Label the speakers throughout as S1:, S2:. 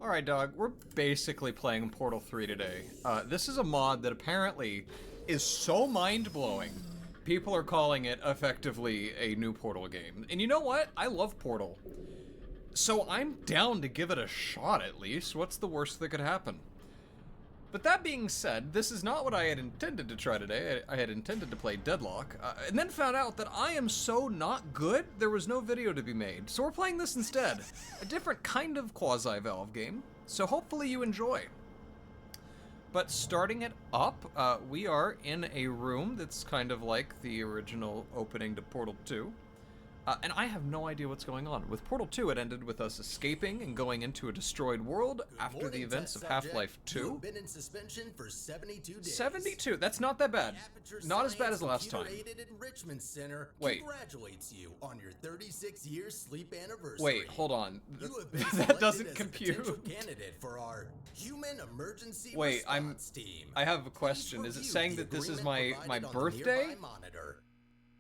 S1: Alright, dog, we're basically playing Portal 3 today. This is a mod that apparently is so mind-blowing, people are calling it effectively a new Portal game. And you know what? I love Portal. So I'm down to give it a shot at least. What's the worst that could happen? But that being said, this is not what I had intended to try today. I had intended to play Deadlock, and then found out that I am so not good, there was no video to be made. So we're playing this instead. A different kind of quasi-Valve game, so hopefully you enjoy. But starting it up, we are in a room that's kind of like the original opening to Portal 2. And I have no idea what's going on. With Portal 2, it ended with us escaping and going into a destroyed world after the events of Half-Life 2.
S2: You have been in suspension for 72 days.
S1: 72? That's not that bad. Not as bad as last time.
S2: Enrichment Center
S1: Wait.
S2: congratulates you on your 36-year sleep anniversary.
S1: Wait, hold on.
S2: You have been
S1: That doesn't
S2: as
S1: compute.
S2: A potential candidate for our Human Emergency
S1: Wait,
S2: Response Team.
S1: I have a question. Is it saying that this is my birthday?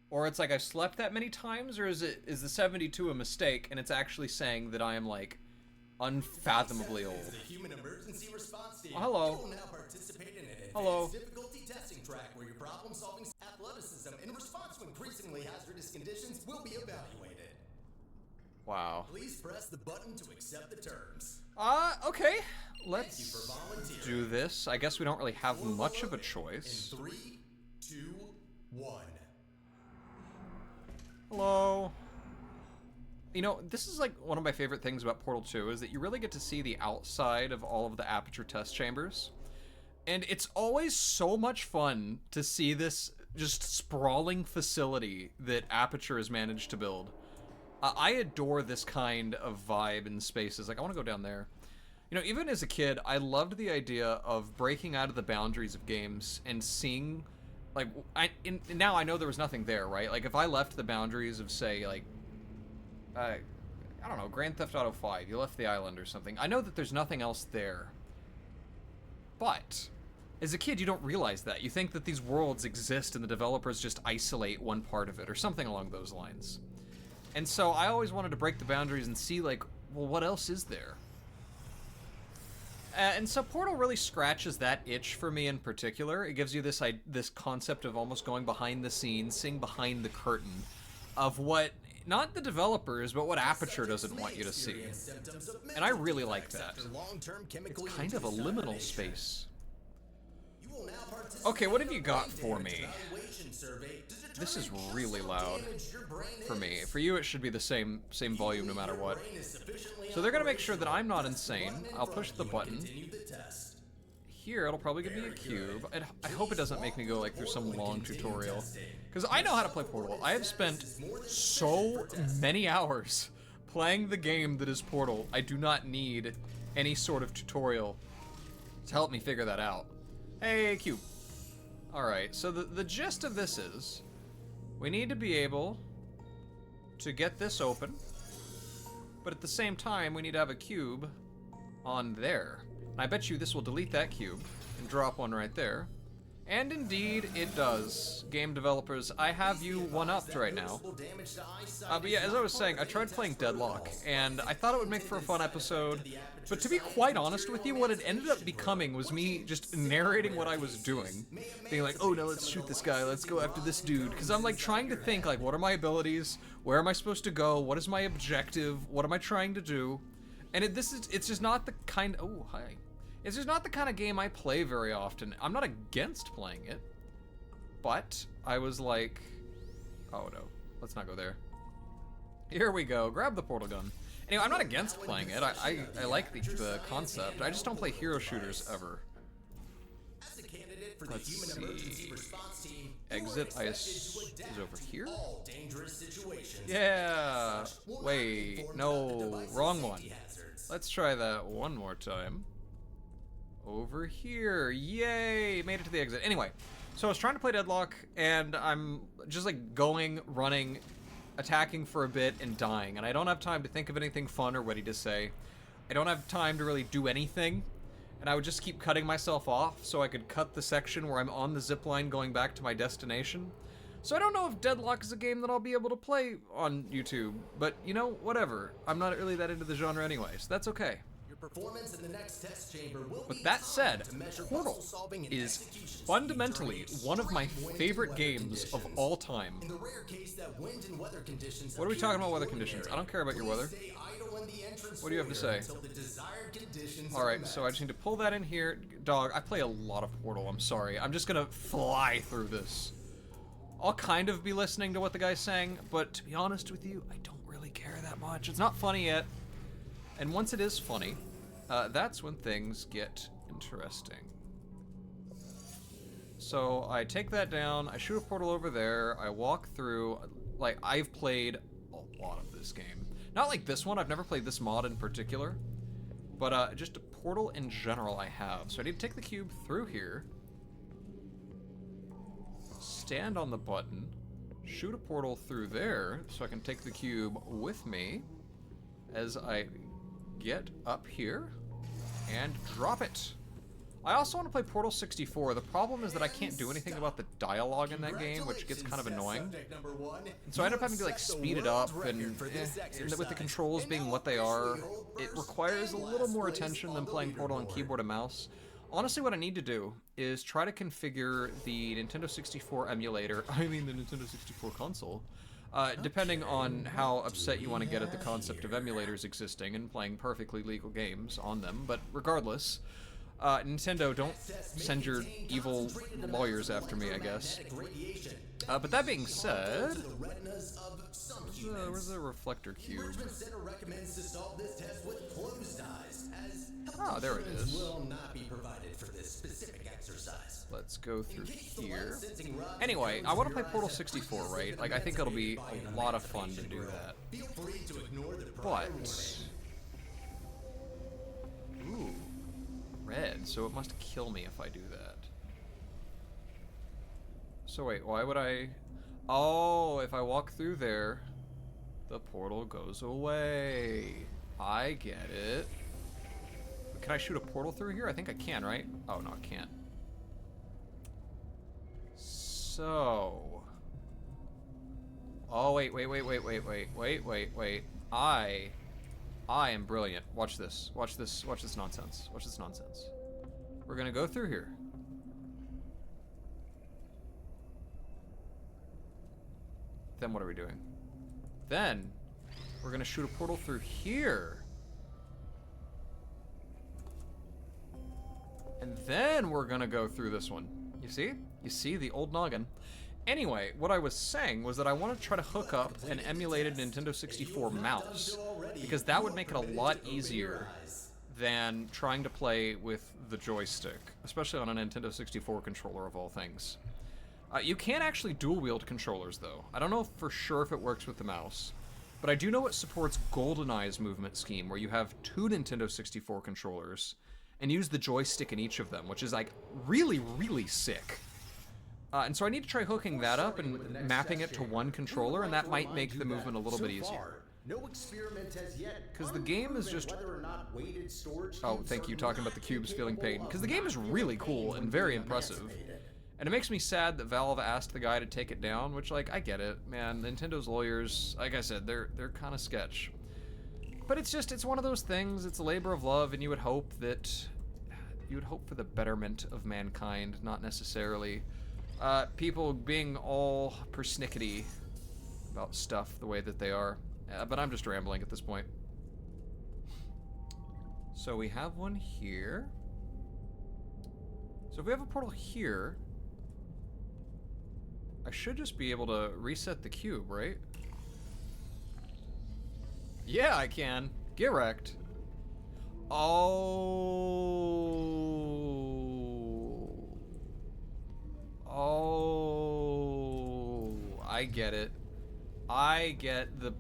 S1: Or it's like I've slept that many times, or is the 72 a mistake and it's actually saying that I am like unfathomably old?
S2: The Human Emergency Response Team.
S1: Oh, hello.
S2: You will now participate in an advanced
S1: Hello.
S2: difficulty testing track where your problem-solving athleticism in response to increasingly hazardous conditions will be evaluated.
S1: Wow.
S2: Please press the button to accept the terms.
S1: Okay.
S2: Thank you
S1: Let's
S2: for volunteering.
S1: do this. I guess we don't really have much of a choice.
S2: In 3, 2, 1.
S1: Hello. You know, this is like one of my favorite things about Portal 2 is that you really get to see the outside of all of the Aperture test chambers. And it's always so much fun to see this just sprawling facility that Aperture has managed to build. I adore this kind of vibe in spaces. Like, I want to go down there. You know, even as a kid, I loved the idea of breaking out of the boundaries of games and seeing... Like, now I know there was nothing there, right? Like, if I left the boundaries of, say, like, I don't know, Grand Theft Auto 5, you left the island or something, I know that there's nothing else there. But, as a kid, you don't realize that. You think that these worlds exist and the developers just isolate one part of it, or something along those lines. And so I always wanted to break the boundaries and see, like, well, what else is there? And so Portal really scratches that itch for me in particular. It gives you this concept of almost going behind the scenes, seeing behind the curtain of what, not the developers, but what Aperture doesn't want you to see. And I really like that. It's kind of a liminal space. Okay, what have you got for me? This is really loud for me. For you, it should be the same volume no matter what. So they're gonna make sure that I'm not insane. I'll push the button. Here, it'll probably give me a cube. I hope it doesn't make me go like through some long tutorial. Because I know how to play Portal. I have spent so many hours playing the game that is Portal. I do not need any sort of tutorial to help me figure that out. Hey, cube. Alright, so the gist of this is, we need to be able to get this open, but at the same time, we need to have a cube on there. And I bet you this will delete that cube and drop one right there. And indeed, it does. Game developers, I have you one-upped right now. But yeah, as I was saying, I tried playing Deadlock, and I thought it would make for a fun episode. But to be quite honest with you, what it ended up becoming was me just narrating what I was doing. Being like, oh no, let's shoot this guy, let's go after this dude. Because I'm like trying to think, like, what are my abilities? Where am I supposed to go? What is my objective? What am I trying to do? And it's just not the kind, oh, hi. It's just not the kind of game I play very often. I'm not against playing it, but I was like, oh no, let's not go there. Here we go, grab the portal gun. Anyway, I'm not against playing it. I like the concept. I just don't play hero shooters ever. Let's see. Exit is over here? Yeah, wait, no, wrong one. Let's try that one more time. Over here, yay, made it to the exit. Anyway, so I was trying to play Deadlock, and I'm just like going, running, attacking for a bit, and dying, and I don't have time to think of anything fun or witty to say. I don't have time to really do anything, and I would just keep cutting myself off so I could cut the section where I'm on the zipline going back to my destination. So I don't know if Deadlock is a game that I'll be able to play on YouTube, but you know, whatever. I'm not really that into the genre anyway, so that's okay.
S2: Your performance in the next test chamber will
S1: But
S2: be
S1: that said,
S2: to measure
S1: Portal
S2: puzzle solving and
S1: is
S2: execution
S1: fundamentally
S2: speed during
S1: one of my
S2: extreme wind
S1: favorite
S2: and weather
S1: games of
S2: conditions.
S1: all time.
S2: In the rare case that wind and weather conditions
S1: What are we
S2: appear
S1: talking
S2: to
S1: about
S2: be
S1: weather conditions? I don't care about your
S2: please
S1: weather.
S2: stay idle in the entrance
S1: What do you have to
S2: foyer
S1: say?
S2: until the desired conditions are
S1: Alright,
S2: met.
S1: so I just need to pull that in here. Dog, I play a lot of Portal, I'm sorry. I'm just gonna fly through this. I'll kind of be listening to what the guy's saying, but to be honest with you, I don't really care that much. It's not funny yet. And once it is funny, that's when things get interesting. So I take that down, I shoot a portal over there, I walk through. Like, I've played a lot of this game. Not like this one, I've never played this mod in particular, but just a Portal in general I have. So I need to take the cube through here, stand on the button, shoot a portal through there so I can take the cube with me as I get up here and drop it. I also want to play Portal 64. The problem is that I can't do anything about the dialogue in that game, which gets kind of annoying. And so I end up having to like speed it up, and with the controls being what they are, it requires a little more attention than playing Portal on keyboard and mouse. Honestly, what I need to do is try to configure the Nintendo 64 emulator, I mean the Nintendo 64 console, depending on how upset you want to get at the concept of emulators existing and playing perfectly legal games on them, but regardless, Nintendo, don't send your evil lawyers after me, I guess. But that being said, where's the reflector cube? Ah, there it is. Let's go through here. Anyway, I want to play Portal 64, right? Like, I think it'll be a lot of fun to do that. But... ooh. Red, so it must kill me if I do that. So wait, why would I... oh, if I walk through there, the portal goes away. I get it. Can I shoot a portal through here? I think I can, right? Oh, no, I can't. So... oh, wait. I am brilliant. Watch this. Watch this nonsense. Watch this nonsense. We're gonna go through here. Then what are we doing? Then we're gonna shoot a portal through here. And then we're gonna go through this one. You see? You see the old noggin? Anyway, what I was saying was that I want to try to hook up an emulated Nintendo 64 mouse, because that would make it a lot easier than trying to play with the joystick, especially on a Nintendo 64 controller of all things. You can actually dual-wield controllers, though. I don't know for sure if it works with the mouse, but I do know it supports GoldenEye's movement scheme, where you have two Nintendo 64 controllers and use the joystick in each of them, which is like really, really sick. And so I need to try hooking that up and mapping it to one controller, and that might make the movement a little bit easier.
S2: No experiment has yet.
S1: Because the game is just... oh, thank you, talking about the cubes feeling pain. Because the game is really cool and very impressive. And it makes me sad that Valve asked the guy to take it down, which, like, I get it, man. Nintendo's lawyers, like I said, they're kind of sketch. But it's just, it's one of those things, it's a labor of love, and you would hope for the betterment of mankind, not necessarily... people being all persnickety about stuff the way that they are. But I'm just rambling at this point. So we have one here. So if we have a portal here, I should just be able to reset the cube, right? Yeah, I can. Get wrecked. Oh, I get it. I get the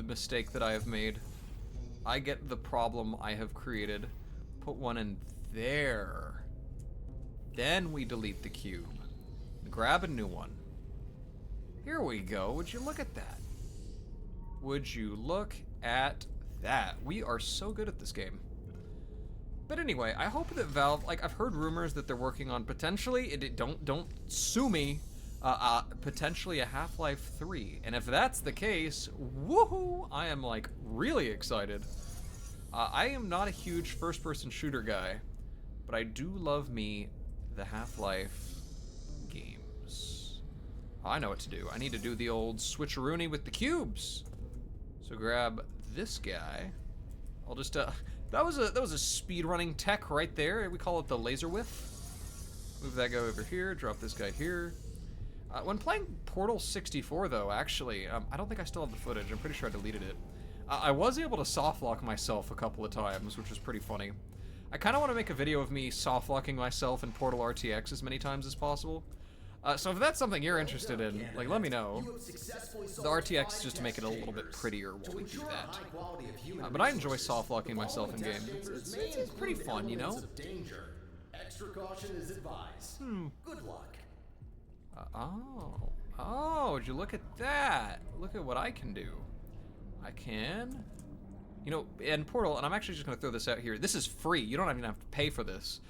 S1: mistake that I have made. I get the problem I have created. Put one in there. Then we delete the cube. Grab a new one. Here we go. Would you look at that? Would you look at that? We are so good at this game. But anyway, I hope that Valve, like, I've heard rumors that they're working on potentially, don't sue me, potentially a Half-Life 3. And if that's the case, woohoo, I am, like, really excited. I am not a huge first-person shooter guy, but I do love me the Half-Life games. I know what to do. I need to do the old switcheroony with the cubes. So grab this guy. I'll just that was a speed-running tech right there. We call it the laser whiff. Move that guy over here. Drop this guy here. When playing Portal 64, though, actually, I don't think I still have the footage. I'm pretty sure I deleted it. I was able to soft-lock myself a couple of times, which was pretty funny. I kind of want to make a video of me soft-locking myself in Portal RTX as many times as possible. So if that's something you're interested in, like, let me know. The RTX is just to make it a little bit prettier while we do that. But I enjoy soft-locking myself in games. It's pretty fun, you know?
S2: Extra caution is advised. Good luck.
S1: Oh, would you look at that? Look at what I can do. I can, you know, in Portal, and I'm actually just gonna throw this out here. This is free. You don't even have to pay for this.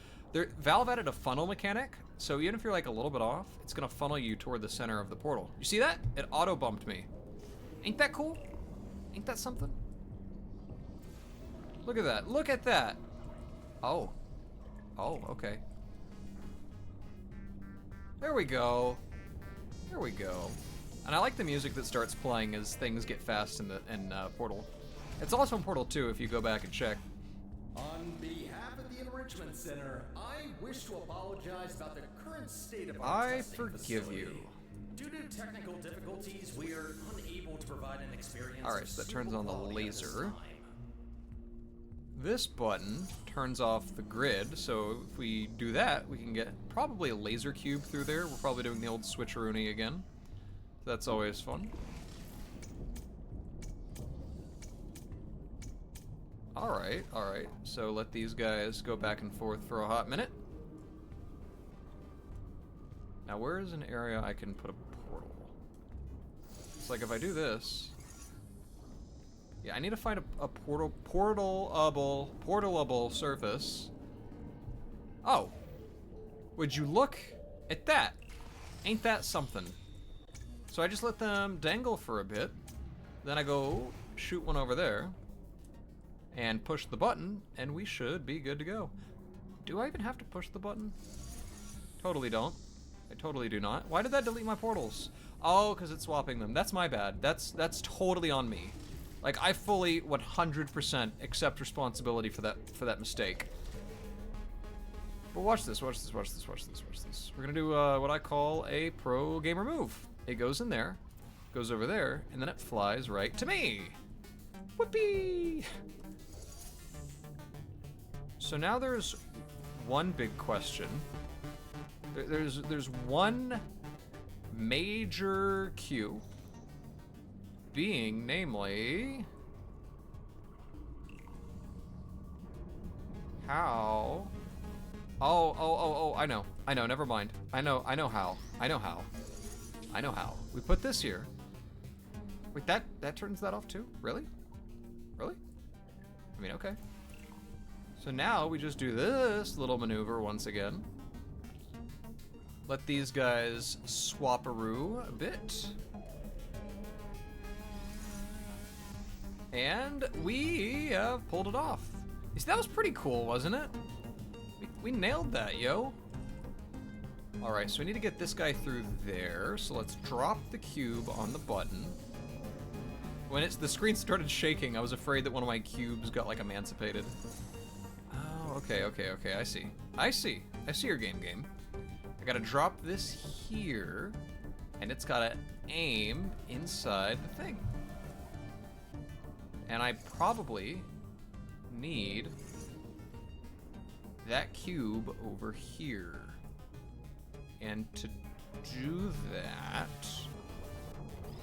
S1: Valve added a funnel mechanic, so even if you're like a little bit off, it's gonna funnel you toward the center of the portal. You see that? It auto bumped me. Ain't that cool? Ain't that something? Look at that. Look at that. Oh, okay. There we go. There we go. And I like the music that starts playing as things get fast in Portal. It's also in Portal 2 if you go back and check.
S2: On behalf of the Enrichment Center, I wish to apologize about the current state of our testing
S1: forgive
S2: facility.
S1: you.
S2: Due to technical difficulties, we are unable to provide an experience.
S1: Alright, so that turns on the laser. This button turns off the grid, so if we do that, we can get probably a laser cube through there. We're probably doing the old switcheroony again. That's always fun. Alright, so let these guys go back and forth for a hot minute. Now where is an area I can put a portal? It's like if I do this... Yeah, I need to find a portalable surface. Oh! Would you look at that? Ain't that something? So I just let them dangle for a bit, then I go shoot one over there, and push the button, and we should be good to go. Do I even have to push the button? Totally don't. I totally do not. Why did that delete my portals? Oh, because it's swapping them. That's my bad. That's totally on me. Like, I fully 100% accept responsibility for that mistake. But watch this. We're gonna do what I call a pro gamer move. It goes in there, goes over there, and then it flies right to me. Whoopee! So now there's one big question. There's one major cue, being namely how. Oh, I know, never mind. I know how. We put this here. Wait, that turns that off too? Really? I mean, okay. So now we just do this little maneuver once again. Let these guys swap-a-roo a bit. And we have pulled it off. You see, that was pretty cool, wasn't it? We nailed that, yo. Alright, so we need to get this guy through there. So let's drop the cube on the button. When the screen started shaking, I was afraid that one of my cubes got, like, emancipated. Oh, okay, I see your game. I gotta drop this here, and it's gotta aim inside the thing. And I probably need that cube over here. And to do that...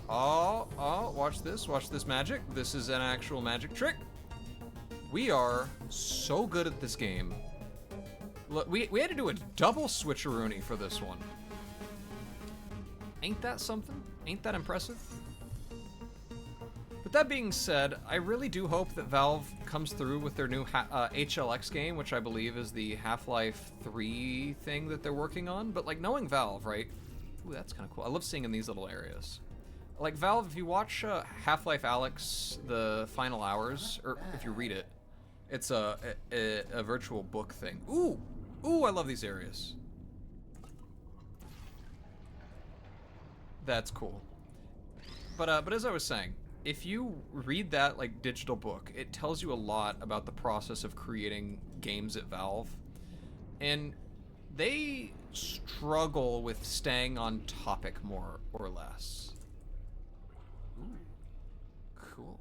S1: Oh, watch this magic. This is an actual magic trick. We are so good at this game. Look, we had to do a double switcheroony for this one. Ain't that something? Ain't that impressive? With that being said, I really do hope that Valve comes through with their new HLX game, which I believe is the Half-Life 3 thing that they're working on. But, like, knowing Valve, right? Ooh, that's kind of cool. I love seeing in these little areas. Like, Valve, if you watch Half-Life Alyx, The Final Hours, or if you read it, It's a virtual book thing. Ooh! Ooh, I love these areas. That's cool. But as I was saying, if you read that like digital book, it tells you a lot about the process of creating games at Valve. And they struggle with staying on topic more or less. Ooh. Cool.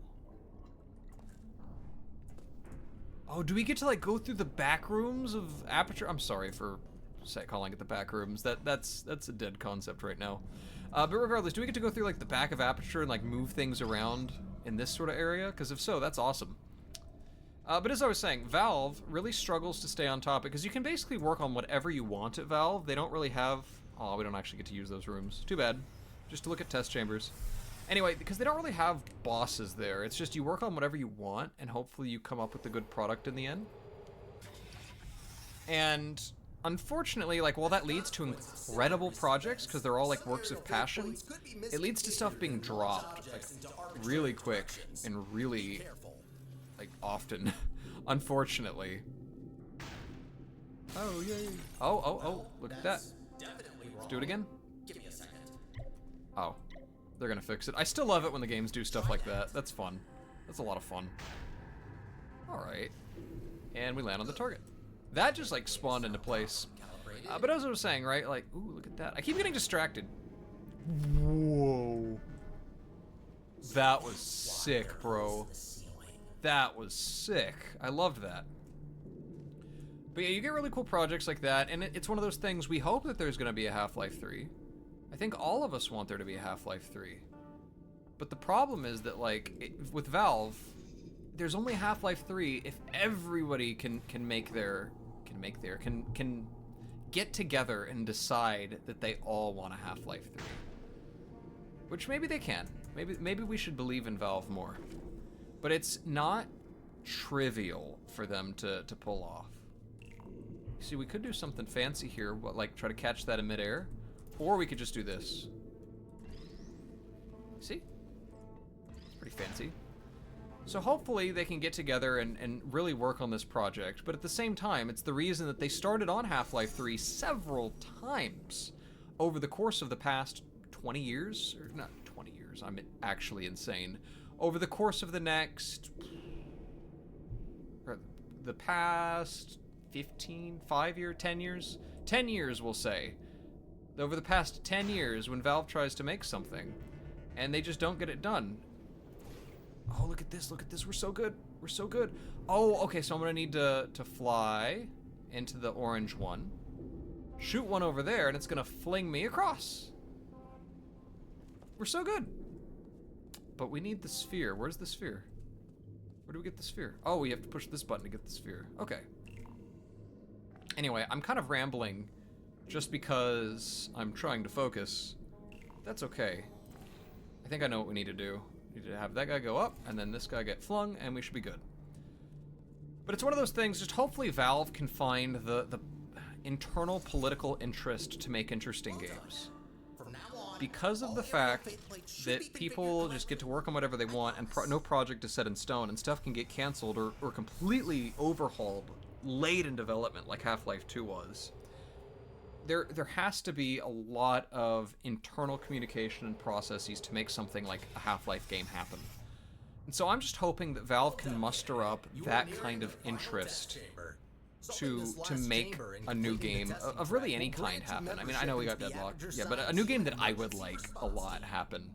S1: Oh, do we get to like go through the back rooms of Aperture? I'm sorry for calling it the back rooms. That's a dead concept right now. But regardless, do we get to go through like the back of Aperture and like move things around in this sort of area? Because if so, that's awesome. But as I was saying, Valve really struggles to stay on topic because you can basically work on whatever you want at Valve. They don't really have... Oh, we don't actually get to use those rooms. Too bad. Just to look at test chambers. Anyway, because they don't really have bosses there. It's just you work on whatever you want and hopefully you come up with a good product in the end. And unfortunately, like, while that leads to incredible projects because they're all like works of passion, it leads to stuff being dropped like really quick and really like often, unfortunately. Oh yay! Oh! Look at that. Let's do it again. Oh, they're gonna fix it. I still love it when the games do stuff like that. That's fun. That's a lot of fun. All right, and we land on the target. That just like spawned into place. But as I was saying, right? Like, ooh, look at that. I keep getting distracted. Whoa. That was sick, bro. That was sick. I loved that. But yeah, you get really cool projects like that, and it's one of those things, we hope that there's going to be a Half-Life 3. I think all of us want there to be a Half-Life 3. But the problem is that, like, with Valve, there's only Half-Life 3 if everybody can get together and decide that they all want a Half-Life 3. Which maybe they can. Maybe we should believe in Valve more. But it's not trivial for them to pull off. See, we could do something fancy here, like try to catch that in midair, or we could just do this. See? It's pretty fancy. So hopefully they can get together and really work on this project, but at the same time, it's the reason that they started on Half-Life 3 several times over the course of the past 20 years, or not 20 years, I'm actually insane. Over the course of the next, or the past 10 years, 10 years we'll say. Over the past 10 years when Valve tries to make something and they just don't get it done. Oh, look at this, we're so good, Oh, okay, so I'm gonna need to fly into the orange one, shoot one over there, and it's gonna fling me across. We're so good. But we need the sphere. Where's the sphere? Where do we get the sphere? Oh, we have to push this button to get the sphere. Okay. Anyway, I'm kind of rambling just because I'm trying to focus. That's okay. I think I know what we need to do. We need to have that guy go up, and then this guy get flung, and we should be good. But it's one of those things, just hopefully Valve can find the internal political interest to make interesting games. Because of the fact that people just get to work on whatever they want and no project is set in stone and stuff can get canceled or completely overhauled late in development like Half-Life 2 was, there has to be a lot of internal communication and processes to make something like a Half-Life game happen. And so I'm just hoping that Valve can muster up that kind of interest to make a new game of really any kind happen. I mean, I know we got Deadlock, yeah, but a new game that I would like a lot happen.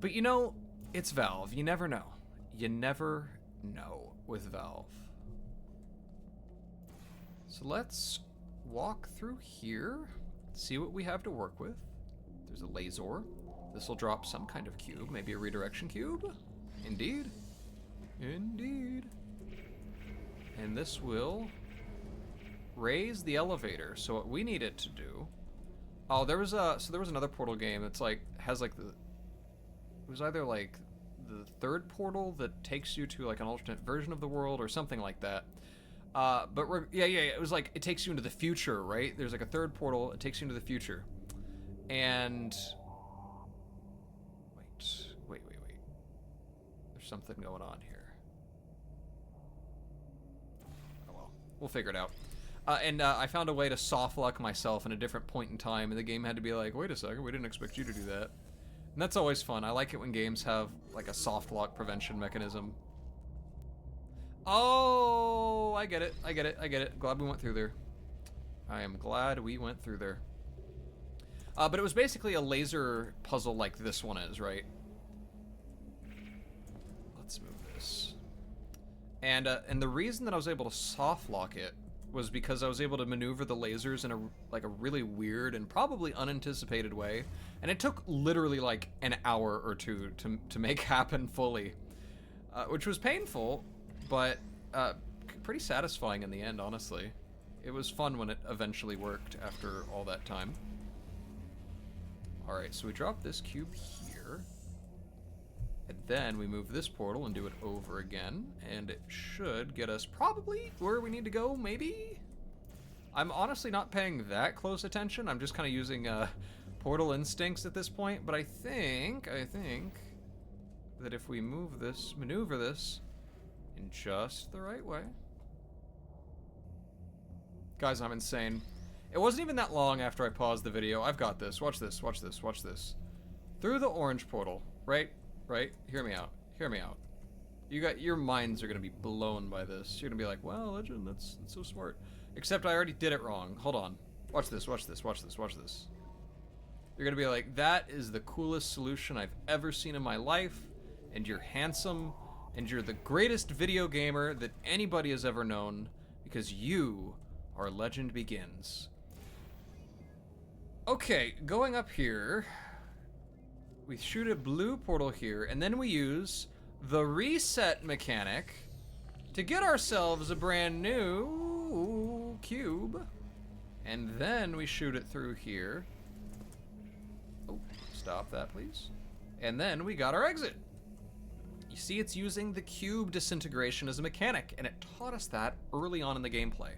S1: But you know, it's Valve. You never know. You never know with Valve. So let's walk through here, see what we have to work with. There's a laser. This will drop some kind of cube, maybe a redirection cube. Indeed. Indeed. And this will raise the elevator. So what we need it to do... Oh, there was another Portal game that's like, has like the... It was either like the third portal that takes you to like an alternate version of the world or something like that. Yeah, it was like, it takes you into the future, right? There's like a third portal, it takes you into the future. And... Wait. There's something going on here. We'll figure it out. And I found a way to soft lock myself in a different point in time, and the game had to be like, wait a second, we didn't expect you to do that. And that's always fun. I like it when games have, like, a soft lock prevention mechanism. Oh, I get it, I get it, I get it. Glad we went through there. I am glad we went through there. But it was basically a laser puzzle like this one is, right? Let's move this. And the reason that I was able to soft lock it was because I was able to maneuver the lasers in a really weird and probably unanticipated way. And it took literally like an hour or two to make happen fully. Which was painful, but pretty satisfying in the end, honestly. It was fun when it eventually worked after all that time. Alright, so we drop this cube here. And then we move this portal and do it over again. And it should get us probably where we need to go, maybe? I'm honestly not paying that close attention. I'm just kind of using portal instincts at this point. But I think that if we maneuver this in just the right way. Guys, I'm insane. It wasn't even that long after I paused the video. I've got this. Watch this, watch this, watch this. Through the orange portal, right? Right? Hear me out. Hear me out. Your minds are gonna be blown by this. You're gonna be like, wow, Legend, that's so smart. Except I already did it wrong. Hold on. Watch this, watch this, watch this, watch this. You're gonna be like, that is the coolest solution I've ever seen in my life, and you're handsome, and you're the greatest video gamer that anybody has ever known, because you are Legend Begins. Okay, going up here, we shoot a blue portal here, and then we use the reset mechanic to get ourselves a brand new cube. And then we shoot it through here. Oh, stop that, please. And then we got our exit. You see, it's using the cube disintegration as a mechanic, and it taught us that early on in the gameplay.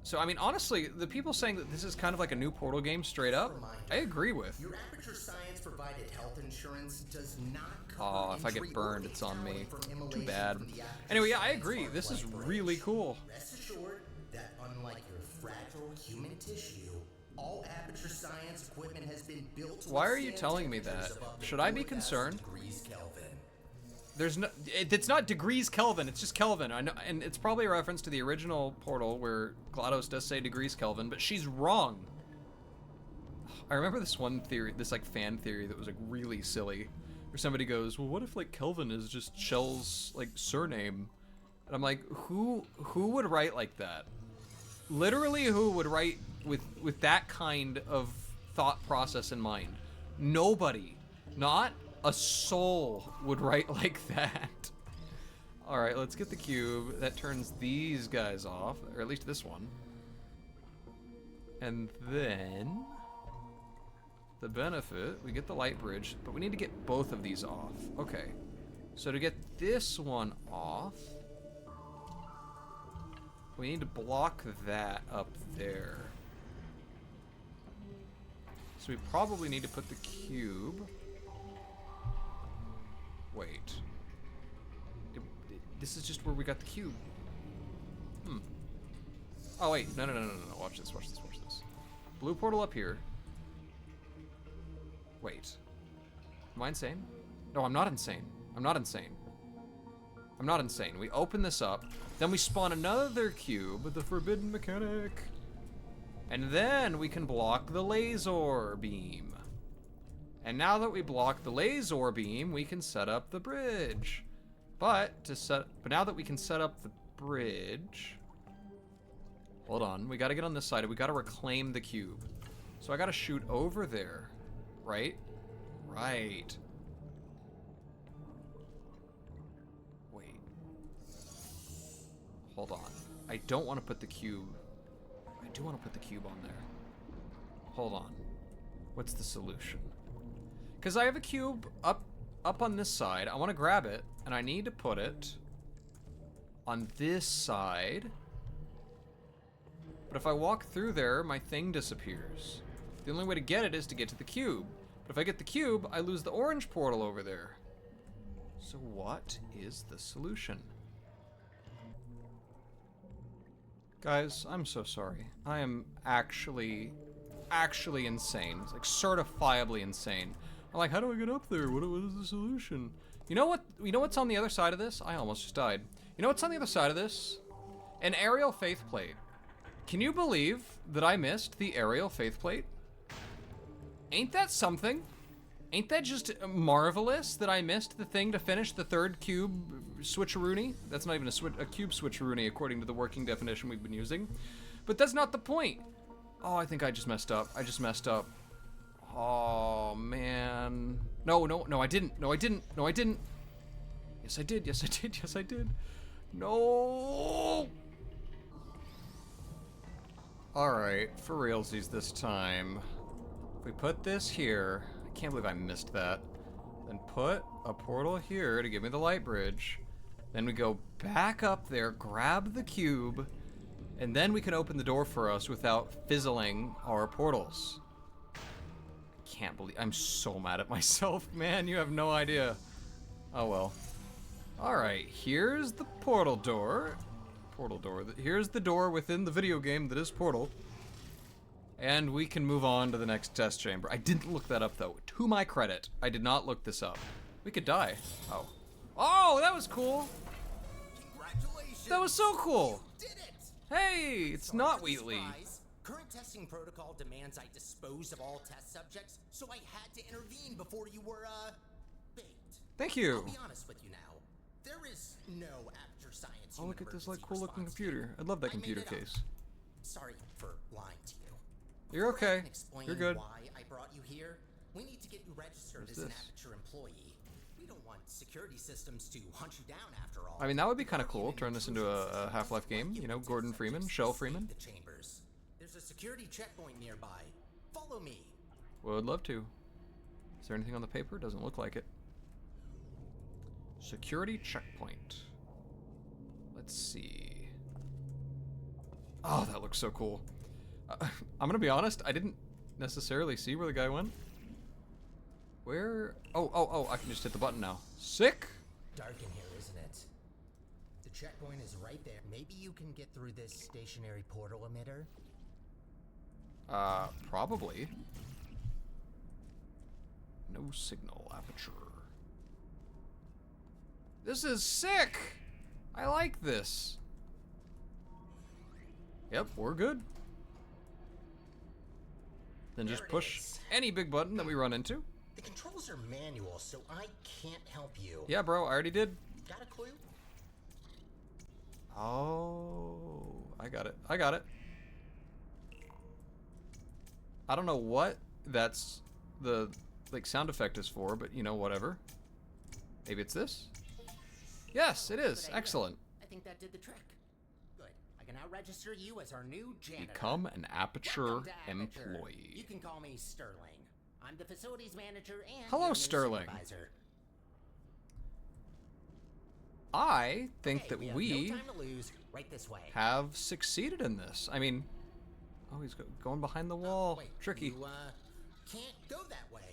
S1: So, I mean, honestly, the people saying that this is kind of like a new Portal game straight up, I agree with.
S2: Your Aperture Science provided health insurance does not cover
S1: Oh, if I get burned, it's on me. Too bad. Anyway, yeah, I agree. This is really cool.
S2: Rest assured that unlike your fragile human tissue, all Aperture Science equipment has been built to
S1: Why are you telling me that? Should I be concerned? There's no, it's not degrees Kelvin, it's just Kelvin. I know, and it's probably a reference to the original Portal where GLaDOS does say degrees Kelvin, but she's wrong. I remember this one theory, this like fan theory that was like really silly, where somebody goes, well, what if like Kelvin is just Shell's like surname? And I'm like, who would write like that? Literally, who would write with that kind of thought process in mind? Nobody. Not a soul would write like that. Alright, let's get the cube. That turns these guys off, or at least this one. And then the benefit, we get the light bridge, but we need to get both of these off. Okay, so to get this one off, we need to block that up there. So we probably need to put the cube. Wait. This is just where we got the cube. Oh wait, no. Watch this, watch this, watch this. Blue portal up here. Wait. Am I insane? No, I'm not insane. I'm not insane. I'm not insane. We open this up, then we spawn another cube, the forbidden mechanic. And then we can block the laser beam. And now that we block the laser beam, we can set up the bridge. But now that we can set up the bridge, hold on, we gotta get on this side, we gotta reclaim the cube. So I gotta shoot over there, right? Right. Wait. Hold on. I don't want to put the cube. I do want to put the cube on there. Hold on. What's the solution? Because I have a cube up on this side. I want to grab it, and I need to put it on this side. But if I walk through there, my thing disappears. The only way to get it is to get to the cube. But if I get the cube, I lose the orange portal over there. So what is the solution? Guys, I'm so sorry. I am actually insane. It's like certifiably insane. I'm like, how do I get up there? What is the solution? You know what? You know what's on the other side of this? I almost just died. You know what's on the other side of this? An aerial faith plate. Can you believe that I missed the aerial faith plate? Ain't that something? Ain't that just marvelous that I missed the thing to finish the third cube switcheroony? That's not even a cube switcheroony according to the working definition we've been using. But that's not the point. Oh, I think I just messed up. I just messed up. Oh, man. No, I didn't. No, I didn't. No, I didn't. Yes, I did. Yes, I did. Yes, I did. No. All right, for realsies this time. If we put this here, I can't believe I missed that. Then put a portal here to give me the light bridge. Then we go back up there, grab the cube, and then we can open the door for us without fizzling our portals. Can't believe, I'm so mad at myself, man, you have no idea. Oh well. Alright, here's the portal door. Here's the door within the video game that is Portal. And we can move on to the next test chamber. I didn't look that up though. To my credit, I did not look this up. We could die. Oh. Oh, that was cool.
S2: Congratulations.
S1: That was so cool.
S2: You did it.
S1: Hey, it's not Wheatley.
S2: Surprise. Current testing protocol demands I dispose of all test subjects, so I had to intervene before you were, baked.
S1: Thank you.
S2: I'll be honest with you now. There is no aperture science.
S1: Oh, look at this like
S2: emergency
S1: cool looking
S2: response
S1: computer.
S2: team.
S1: I love that
S2: I made
S1: computer
S2: it up.
S1: case.
S2: Sorry for lying to you.
S1: You're
S2: Before I
S1: okay.
S2: can explain
S1: You're good.
S2: Why I brought you here? We need to get you registered
S1: What's
S2: as an
S1: this?
S2: Aperture employee. We don't want security systems to hunt you down after all.
S1: I mean, that would be kind of cool. Turn this into a Half-Life game. You know, Gordon Freeman, Shell Freeman.
S2: The chambers. There's a security checkpoint nearby. Follow me.
S1: Would love to. Is there anything on the paper? Doesn't look like it. Security checkpoint. Let's see. Oh, that looks so cool. I'm gonna be honest, I didn't necessarily see where the guy went. Where? Oh, I can just hit the button now. Sick!
S2: Dark in here, isn't it? The checkpoint is right there. Maybe you can get through this stationary portal emitter?
S1: Probably. No signal aperture. This is sick! I like this. Yep, we're good. Then just
S2: There it
S1: push
S2: is.
S1: any big button that we run into.
S2: The controls are manual, so I can't help you.
S1: Yeah, bro, I already did.
S2: Got a clue?
S1: Oh, I got it. I got it. I don't know what that's the like sound effect is for, but you know, whatever. Maybe it's this? Yes, it is.
S2: Good idea.
S1: Excellent.
S2: I think that did the trick. Good. I can now register you as our new janitor.
S1: Become an Aperture
S2: Welcome to Aperture.
S1: employee.
S2: You can call me Sterling. I'm the facilities manager and
S1: Hello,
S2: your new
S1: Sterling.
S2: supervisor.
S1: I think
S2: Okay,
S1: that
S2: we have
S1: we
S2: no time to lose. Right this way.
S1: have succeeded in this. I mean, oh, he's going behind the wall.
S2: Wait,
S1: Tricky.
S2: You, can't go that way.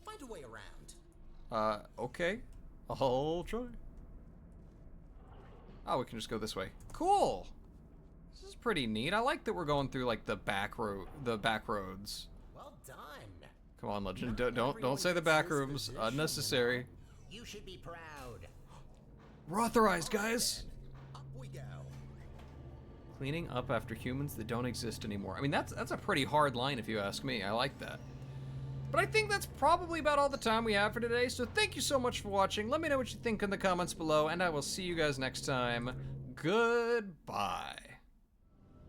S2: Find a way around.
S1: Okay. I'll try. Oh, we can just go this way. Cool. This is pretty neat. I like that we're going through like the back roads.
S2: Well done.
S1: Come on, Legend.
S2: Not
S1: Don't
S2: everyone
S1: say the
S2: gets
S1: back
S2: this
S1: rooms.
S2: position,
S1: Unnecessary.
S2: You should be proud.
S1: We're authorized, guys.
S2: Up we go.
S1: Cleaning up after humans that don't exist anymore. I mean, that's a pretty hard line if you ask me. I like that. But I think that's probably about all the time we have for today, so thank you so much for watching. Let me know what you think in the comments below, and I will see you guys next time. Goodbye.